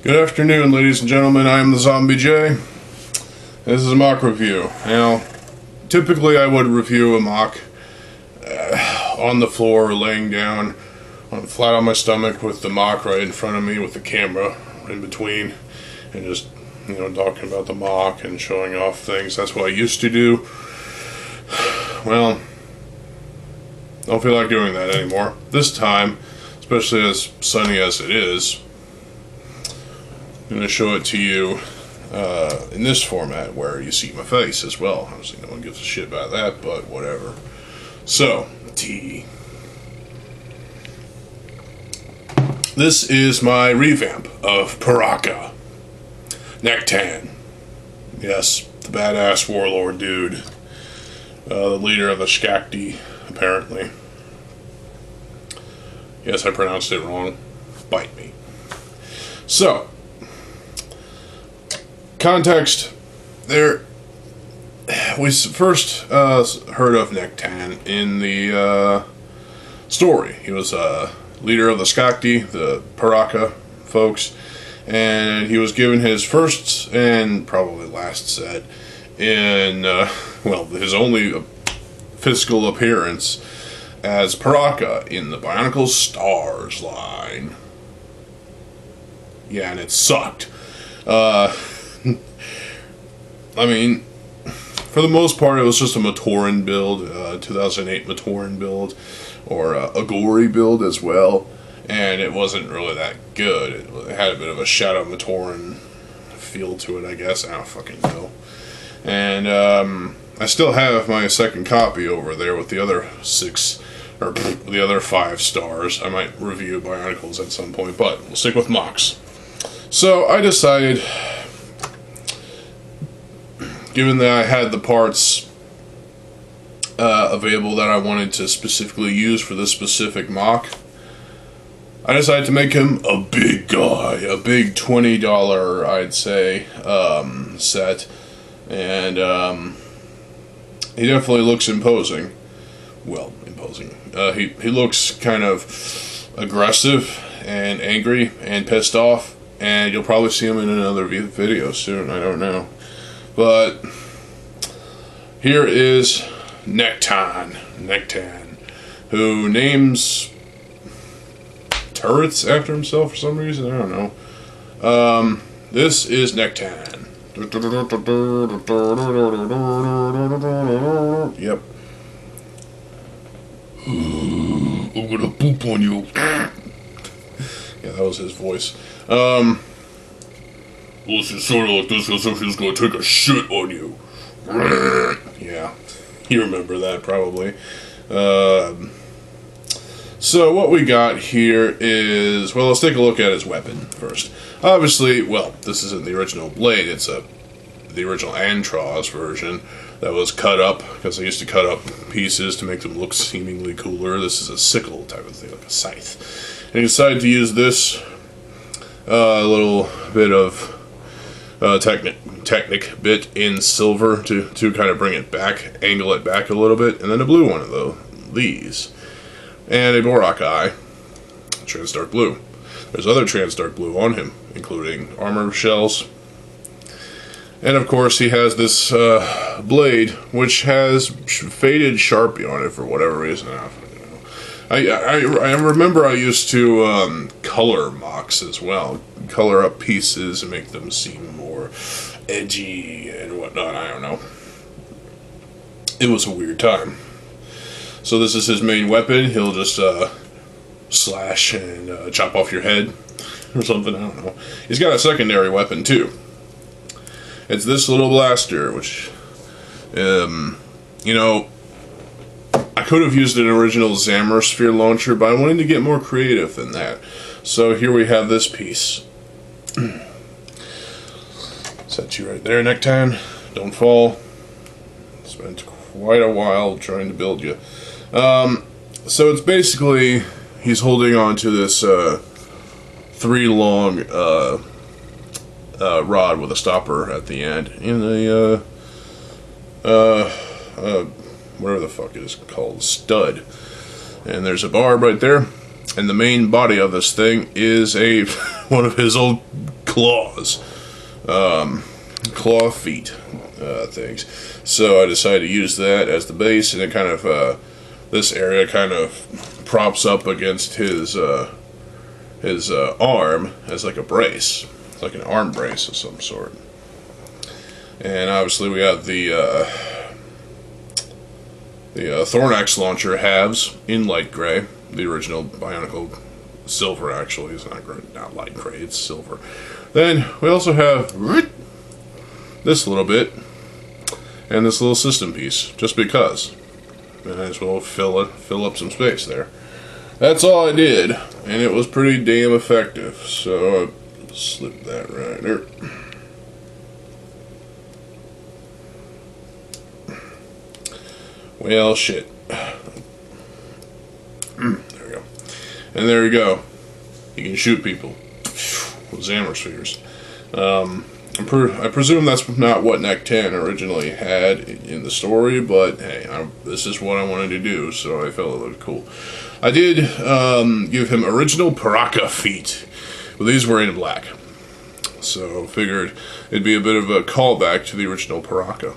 Good afternoon, ladies and gentlemen. I am TheZOMBIEJ. This is a MOC review. Now, typically I would review a MOC on the floor, laying down, flat on my stomach with the MOC right in front of me with the camera in between, and just, talking about the MOC and showing off things. That's what I used to do. Well, don't feel like doing that anymore. This time, especially as sunny as it is, I'm going to show it to you in this format where you see my face as well. Obviously no one gives a shit about that, but whatever. So, this is my revamp of Paraka. Nektann. Yes, the badass warlord dude. The leader of the Skakti, apparently. Yes, I pronounced it wrong. Bite me. So, context, we first heard of Nektann in the story. He was a leader of the Skakti, the Paraka folks, and he was given his first and probably last set in, his only physical appearance as Paraka in the Bionicle Stars line. Yeah, and it sucked. I mean, for the most part, it was just a Matoran build, 2008 Matoran build, or a Gory build as well, and it wasn't really that good. It had a bit of a Shadow Matoran feel to it, I guess. I don't fucking know. And I still have my second copy over there with the other the other 5 stars. I might review Bionicles at some point, but we'll stick with MOCs. So I decided, given that I had the parts available that I wanted to specifically use for this specific MOC, I decided to make him a big guy, a big $20, I'd say, set, and he definitely looks imposing. Well, imposing. He looks kind of aggressive and angry and pissed off, and you'll probably see him in another video soon, I don't know. But here is Nektann, who names turrets after himself for some reason. I don't know. This is Nektann. Yep. I'm gonna poop on you. Yeah, that was his voice. Well, it's sort of like this as if he's going to take a shit on you. Yeah, you remember that probably. So what we got here is, well, let's take a look at his weapon first. Obviously, well, this isn't the original blade. It's the original Antros version that was cut up, because I used to cut up pieces to make them look seemingly cooler. This is a sickle type of thing, like a scythe. And he decided to use this little bit of Technic bit in silver to kind of bring it back, angle it back a little bit, and then a blue one of these, and a Borak eye, Transdark blue. There's other Transdark blue on him, including armor shells, and of course he has this blade which has faded Sharpie on it for whatever reason. I remember I used to color MOCs as well, color up pieces and make them seem more edgy and whatnot. I don't know. It was a weird time. So this is his main weapon. He'll just slash and chop off your head or something. I don't know. He's got a secondary weapon too. It's this little blaster, which, I could have used an original Zammer sphere launcher, but I wanted to get more creative than that. So here we have this piece. Set you right there, Nektann. Don't fall. Spent quite a while trying to build you. So it's basically, he's holding on to this 3-long rod with a stopper at the end in a whatever the fuck it is called, stud. And there's a barb right there, and the main body of this thing is one of his old claws, claw feet things. So I decided to use that as the base, and it kind of this area kind of props up against his arm as like a brace. It's like an arm brace of some sort. And obviously we got the Thornax launcher halves in light gray. The original Bionicle silver, actually. It's not light gray, it's silver. Then we also have this little bit and this little system piece, just because. Might as well fill up some space there. That's all I did, and it was pretty damn effective. So I'll slip that right there. Well, shit. There we go. And there you go. You can shoot people with Zammer spheres. I presume that's not what Nektann originally had in the story, but hey, this is what I wanted to do, so I felt it looked cool. I did give him original Paraka feet, but these were in black. So figured it'd be a bit of a callback to the original Paraka.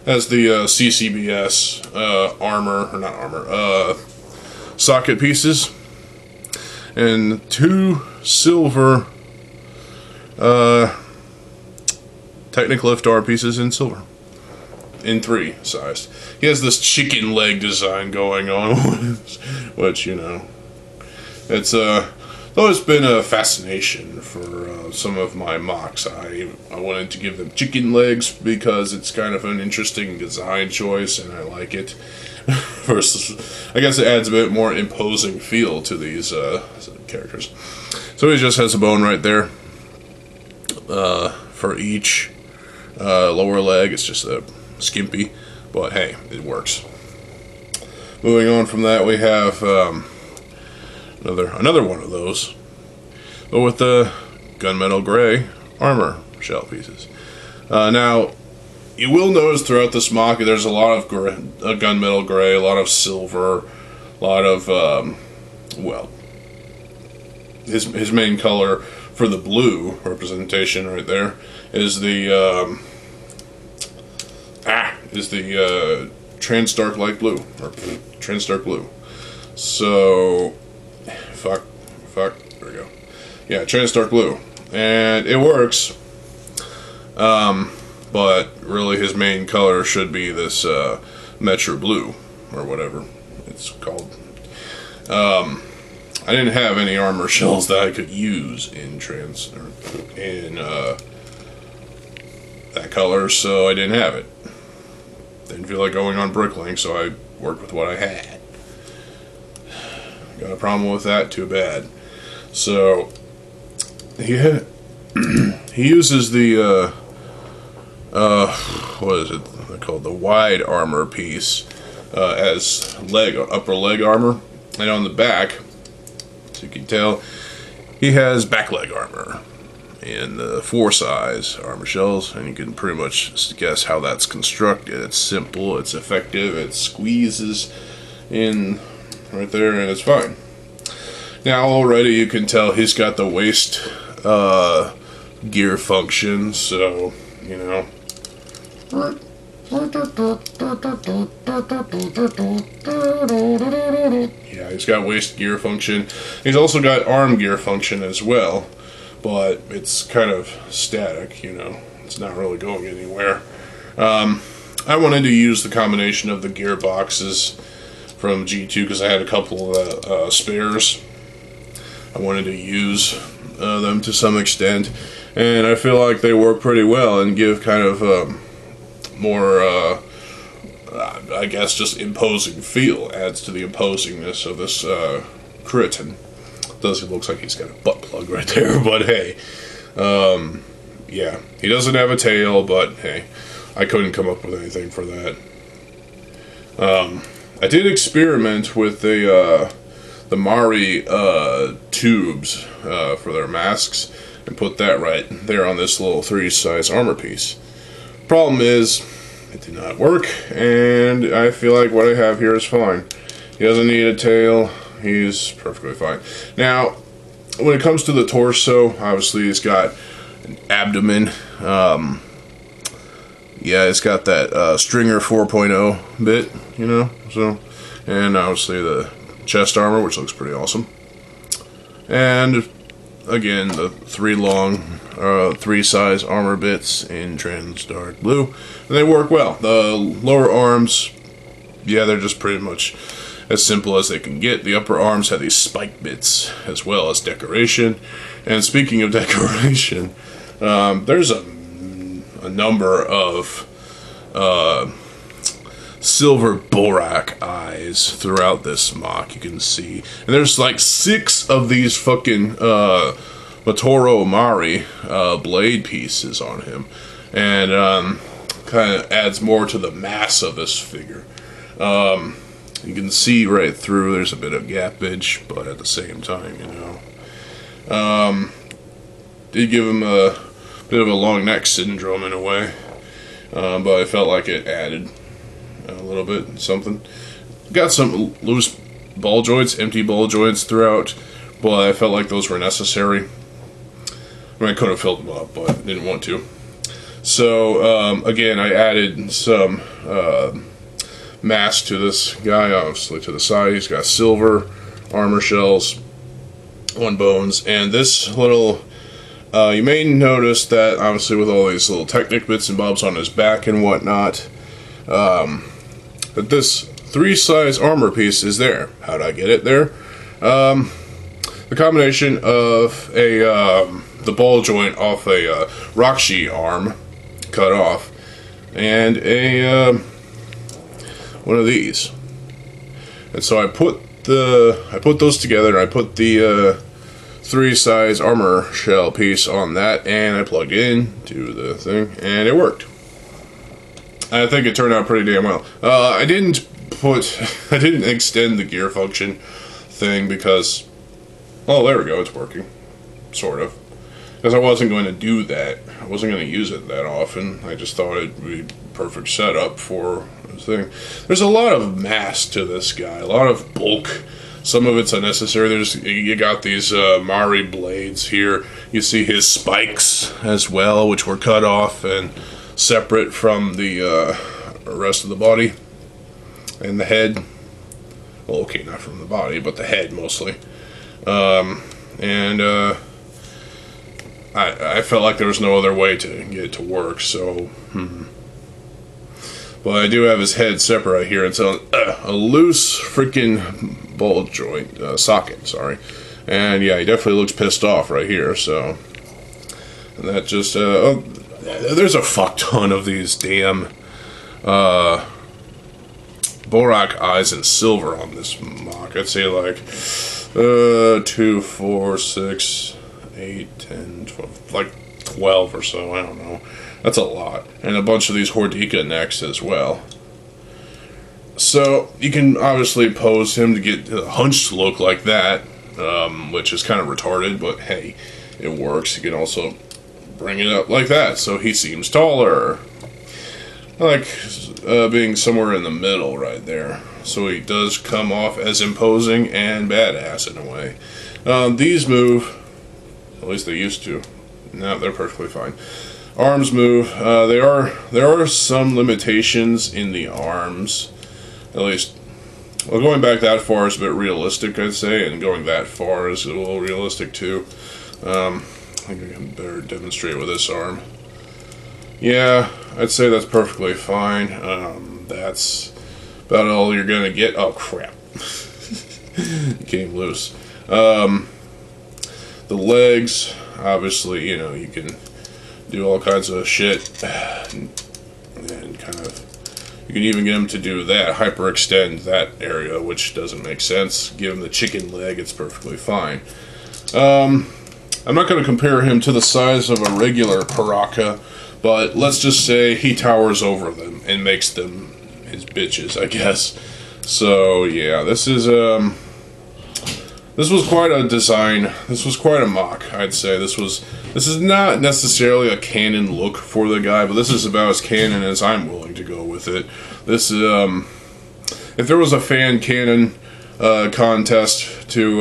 Has the CCBS socket pieces, and 2 silver Technic lift R pieces in silver, in 3 sized. He has this chicken leg design going on, which, you know, it's always been a fascination for some of my MOCs. I wanted to give them chicken legs because it's kind of an interesting design choice, and I like it. Versus, I guess it adds a bit more imposing feel to these characters. So he just has a bone right there for each lower leg. It's just a skimpy, but hey, it works. Moving on from that, we have another one of those, but with the gunmetal gray armor shell pieces. Now, you will notice throughout this MOC there's a lot of gunmetal gray, a lot of silver, a lot of well, his main color for the blue representation right there is the Transdark Light Blue, or Transdark Blue. So, fuck, there we go. Yeah, Transdark Blue, and it works. But really, his main color should be this Metro Blue, or whatever it's called. I didn't have any armor shells that I could use in that color, so I didn't have it. Didn't feel like going on Bricklink, so I worked with what I had. Got a problem with that, too bad. So he uses the what is it called? The wide armor piece as upper leg armor, and on the back, as you can tell, he has back leg armor in the 4 size armor shells, and you can pretty much guess how that's constructed. It's simple, it's effective, it squeezes in right there, and it's fine. Now already you can tell he's got the waist gear function, so you know. Yeah, he's got waist gear function. He's also got arm gear function as well, but it's kind of static, you know. It's not really going anywhere. I wanted to use the combination of the gearboxes from G2 because I had a couple of spares. I wanted to use them to some extent, and I feel like they work pretty well and give kind of more, I guess, just imposing feel. Adds to the imposingness of this Kriton. It looks like he's got a butt plug right there, but hey, yeah, he doesn't have a tail, but hey, I couldn't come up with anything for that. I did experiment with the Mari tubes for their masks and put that right there on this little 3 size armor piece. Problem is, it did not work, and I feel like what I have here is fine. He doesn't need a tail. He's perfectly fine. Now, when it comes to the torso, obviously he's got an abdomen. Yeah, it's got that Stringer 4.0 bit, you know. So, and obviously the chest armor, which looks pretty awesome. And again, the three size armor bits in trans dark blue, and they work well. The lower arms, yeah, they're just pretty much as simple as they can get. The upper arms have these spike bits as well as decoration. And speaking of decoration, there's a number of silver borak eyes throughout this MOC, you can see. And there's like 6 of these fucking Matoro Mari blade pieces on him. And kind of adds more to the mass of this figure. You can see right through, there's a bit of gappage, but at the same time, you know. Did give him a bit of a long neck syndrome in a way. But I felt like it added a little bit something. Got some loose ball joints, empty ball joints throughout, but I felt like those were necessary. I mean, I could have filled them up, but didn't want to. So, again, I added some mass to this guy, obviously to the side. He's got silver armor shells on bones, and this little you may notice that obviously with all these little Technic bits and bobs on his back and whatnot, that this 3-size armor piece is there. How'd I get it there? The combination of the ball joint off a Rakshi arm cut off and a one of these, and so I put those together, and I put the 3-size armor shell piece on that, and I plugged in to the thing, and it worked. I think it turned out pretty damn well. I didn't extend the gear function thing because, oh, there we go, it's working, sort of. Because I wasn't going to do that. I wasn't going to use it that often. I just thought it'd be perfect setup for this thing. There's a lot of mass to this guy, a lot of bulk. Some of it's unnecessary. You got these Mari blades here. You see his spikes as well, which were cut off and separate from the rest of the body and the head. Well, okay, not from the body, but the head mostly. I felt like there was no other way to get it to work, so But I do have his head separate right here. It's a loose freaking ball joint, socket, sorry. And yeah, he definitely looks pissed off right here, so. And that just, there's a fuck ton of these damn borak eyes in silver on this MOC. I'd say like 2, 4, 6, 8, 10, 12, like 12 or so, I don't know. That's a lot. And a bunch of these Hordika necks as well. So, you can obviously pose him to get a hunched look like that, which is kind of retarded, but hey, it works. You can also bring it up like that, so he seems taller. I like being somewhere in the middle right there. So he does come off as imposing and badass in a way. These move, at least they used to. Now they're perfectly fine. Arms move. There are some limitations in the arms. At least, well, going back that far is a bit realistic, I'd say, and going that far is a little realistic too. I think I can better demonstrate with this arm. Yeah, I'd say that's perfectly fine. That's about all you're gonna get. Oh crap! It came loose. The legs, obviously, you know, you can do all kinds of shit, and kind of, you can even get him to do that, hyperextend that area, which doesn't make sense. Give him the chicken leg, it's perfectly fine. I'm not going to compare him to the size of a regular Paraka, but let's just say he towers over them and makes them his bitches, I guess. So yeah, this was quite a design. This was quite a MOC, I'd say. This is not necessarily a canon look for the guy, but this is about as canon as I'm willing to go with it. This is, if there was a fan canon contest to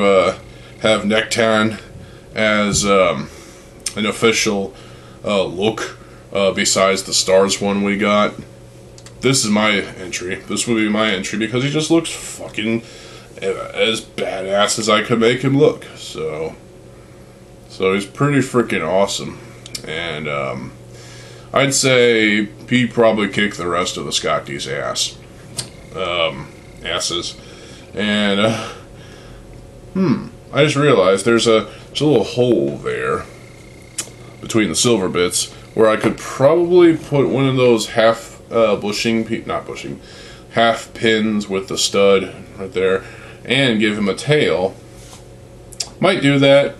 have Nektann as an official look besides the Stars one we got. This is my entry. This would be my entry because he just looks fucking as badass as I could make him look. So he's pretty freaking awesome. And I'd say he probably kicked the rest of the Scotty's asses. And I just realized there's a little hole there between the silver bits where I could probably put one of those half half pins with the stud right there and give him a tail. Might do that,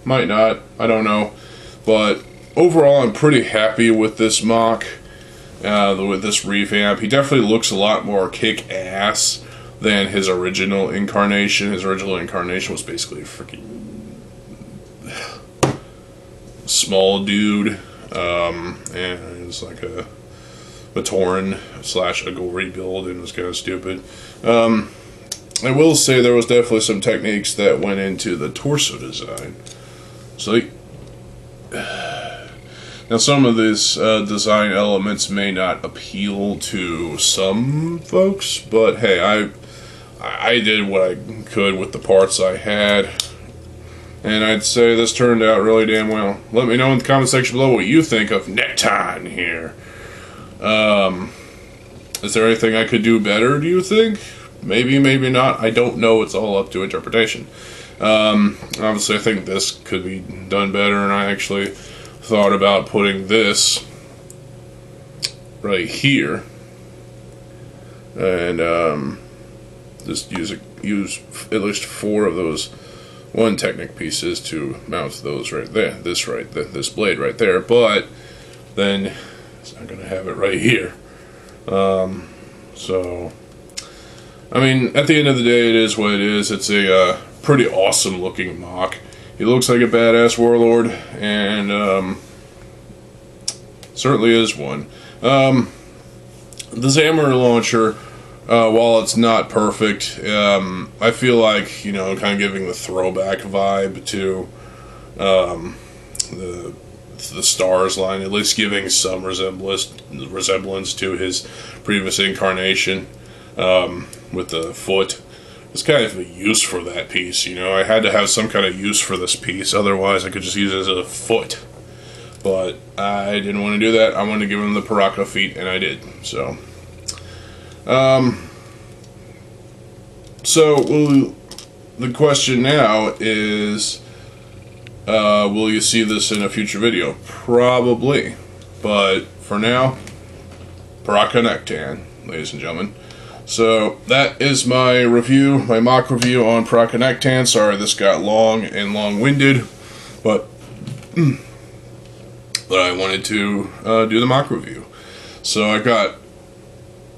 might not, I don't know. But overall, I'm pretty happy with this MOC, with this revamp. He definitely looks a lot more kick-ass than his original incarnation. His original incarnation was basically a freaking small dude, and it was like a Tauren / a gory build, and it was kind of stupid. I will say there was definitely some techniques that went into the torso design. So now some of these design elements may not appeal to some folks, but hey, I did what I could with the parts I had, and I'd say this turned out really damn well. Let me know in the comment section below what you think of Nektann here. Is there anything I could do better, do you think? Maybe, maybe not. I don't know. It's all up to interpretation. Obviously, I think this could be done better, and I actually thought about putting this right here, and just use at least 4 of those one Technic pieces to mount those right there. This blade right there, but then it's not going to have it right here. So, I mean, at the end of the day, it is what it is. It's a pretty awesome looking MOC. He looks like a badass warlord, and certainly is one. The Hammer launcher, while it's not perfect, I feel like, you know, kind of giving the throwback vibe to the Stars line, at least giving some resemblance to his previous incarnation, with the foot. It's kind of a use for that piece, you know. I had to have some kind of use for this piece, otherwise I could just use it as a foot. But I didn't want to do that. I wanted to give him the Paraka feet, and I did. So, the question now is, will you see this in a future video? Probably. But for now, Paraka Nektann, ladies and gentlemen. So that is my review, my MOC review on Paraka Nektann. Sorry this got long and long-winded, but I wanted to do the MOC review. So I got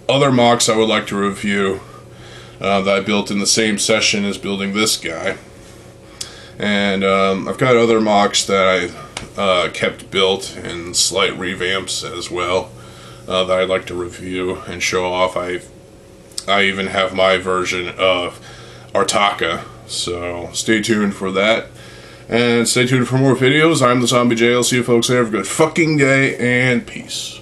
other MOCs I would like to review that I built in the same session as building this guy. And I've got other MOCs that I kept built and slight revamps as well that I'd like to review and show off. I even have my version of Artaka, so stay tuned for that. And stay tuned for more videos. I'm TheZOMBIEJ. I'll see you folks there. Have a good fucking day, and peace.